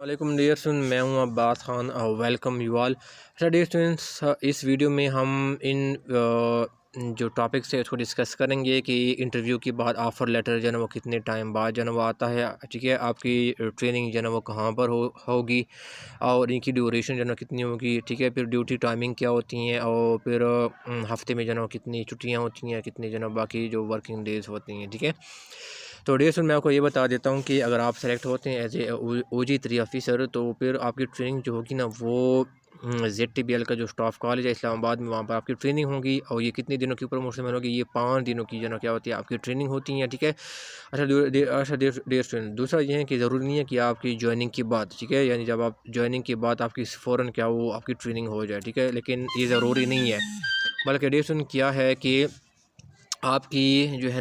वालेकुम dear student, मैं हूं Abbas Khan. Welcome you all. अच्छा डियर स्टूडेंट्स, इस वीडियो में हम जो टॉपिक्स है उसको डिस्कस करेंगे कि इंटरव्यू के बाद ऑफ़र लेटर जो है ना वो कितने टाइम बाद जो है ना वो आता है। ठीक है, आपकी ट्रेनिंग जो है ना वो कहाँ पर होगी और इनकी ड्यूरेशन जो है ना कितनी होगी। ठीक है, फिर ड्यूटी टाइमिंग क्या होती हैं और फिर हफ्ते में जो है ना कितनी छुट्टियाँ होती हैं, कितनी जो है ना बाकी जो वर्किंग डेज़ होती हैं। ठीक है, तो डियर स्टूडेंट मैं आपको ये बता देता हूँ कि अगर आप सेलेक्ट होते हैं एज ए OG3 ऑफिसर, तो फिर आपकी ट्रेनिंग जो होगी ना वो ZTBL का जो स्टाफ कॉलेज है इस्लामाबाद में, वहाँ पर आपकी ट्रेनिंग होगी। और ये कितने दिनों की प्रमोशन में होगी, ये 5 दिनों की जो ना क्या होती है आपकी ट्रेनिंग होती है। ठीक है, अच्छा डियर स्टूडेंट, दूसरा ये है कि ज़रूरी नहीं है कि आपकी ज्वाइनिंग के बाद, ठीक है, यानी जब आप ज्वाइनिंग के बाद आपकी फ़ौरन क्या वो आपकी ट्रेनिंग हो जाए। ठीक है, लेकिन ये ज़रूरी नहीं है। बल्कि डियर स्टूडेंट क्या है कि आपकी जो है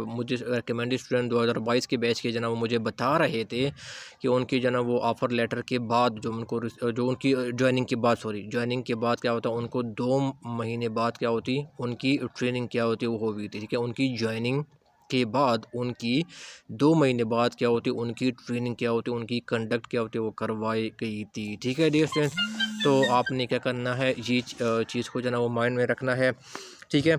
मुझे रिकमेंडेड स्टूडेंट 2022 के बैच के जो ना वो मुझे बता रहे थे कि उनकी जो ना वो ऑफ़र लेटर के बाद जो उनकी ज्वाइनिंग के बाद क्या होता है, उनको 2 महीने बाद क्या होती उनकी ट्रेनिंग क्या होती वो हो गई थी। ठीक है, उनकी ज्वाइनिंग के बाद उनकी 2 महीने बाद क्या होती उनकी ट्रेनिंग क्या होती, उनकी कंडक्ट क्या होती वो करवाई गई थी। ठीक है डियर स्टूडेंट, तो आपने क्या करना है, ये चीज़ को जो ना वो माइंड में रखना है। ठीक है,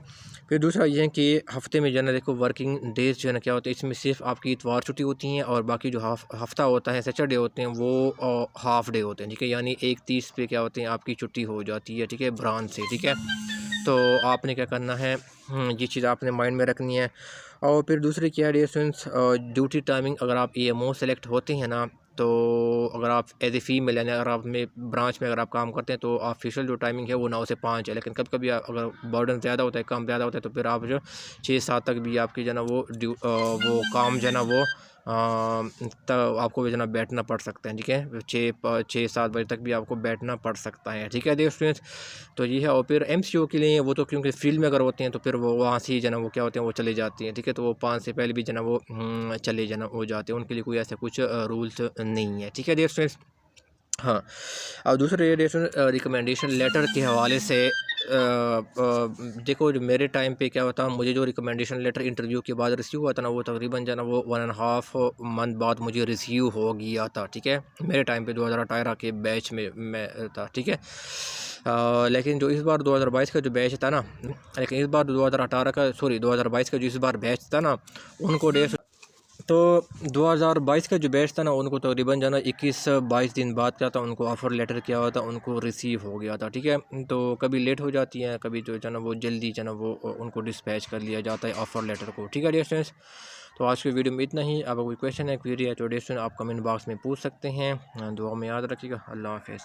फिर दूसरा ये है कि हफ़्ते में जो है ना देखो वर्किंग डेज़ जो है ना क्या होता है, इसमें सिर्फ आपकी इतवार छुट्टी होती हैं और बाकी जो हफ़्ता होता है सैटरडे होते हैं वो हाफ़ डे होते हैं। ठीक है, यानी 1:30 पे क्या होते हैं आपकी छुट्टी हो जाती है। ठीक है, ब्रांच से। ठीक है, तो आपने क्या करना है, ये चीज़ आपने माइंड में रखनी है। और फिर दूसरी क्या है डियर स्टूडेंट्स, ड्यूटी टाइमिंग अगर आप AMO सेलेक्ट होते हैं ना, तो अगर आप एज ए फ़ीमेल यानी अगर आप में ब्रांच में अगर आप काम करते हैं तो ऑफिशियल जो टाइमिंग है वो 9 से 5 है। लेकिन कभी कभी अगर बर्डन ज़्यादा होता है, काम ज़्यादा होता है, तो फिर आप जो 6-7 तक भी आपकी जो है ना वो काम जो है ना वो तब आपको जो है ना बैठना पड़ सकता है। ठीक है, 6-7 बजे तक भी आपको बैठना पड़ सकता है। ठीक है डियर स्टूडेंट्स, तो ये है। और फिर MCO के लिए वो तो क्योंकि फील्ड में अगर होते हैं तो फिर वो वहाँ से ही जो है ना वो क्या होते हैं वो चले जाती हैं। ठीक है, तो वो 5 से पहले भी जो है ना वो चले जाना हो जाते हैं, उनके लिए कोई ऐसा कुछ रूल्स नहीं है। ठीक है डियर स्टूडेंट्स। हाँ, और दूसरे ये रिकमेंडेशन लेटर के हवाले से देखो, जो मेरे टाइम पे क्या होता, मुझे जो रिकमेंडेशन लेटर इंटरव्यू के बाद रिसीव हुआ था ना, वो तकरीबन जो है ना वो 1.5 मंथ बाद मुझे रिसीव हो गया था। ठीक है, मेरे टाइम पे 2018 के बैच में मैं था। ठीक है, लेकिन जो इस बार 2022 का जो बैच था ना, लेकिन इस बार 2022 का जो इस बार बैच था ना, उनको तो 2022 का जो बैच था ना, उनको तकरीबन जो है ना 21-22 दिन बाद क्या था, उनको ऑफ़र लेटर क्या हुआ था, उनको रिसीव हो गया था। ठीक है, तो कभी लेट हो जाती है, कभी जो है ना वो जल्दी जो है ना वो उनको डिस्पैच कर लिया जाता है ऑफ़र लेटर को। ठीक है डियर स्टूडेंट्स, तो आज की वीडियो में इतना ही। अब कोई क्वेश्चन है, क्वेरी है तो डियर स्टूडेंट आप कमेंट बॉक्स में पूछ सकते हैं। दुआ में याद रखिएगा। अल्लाह हाफ़िज़।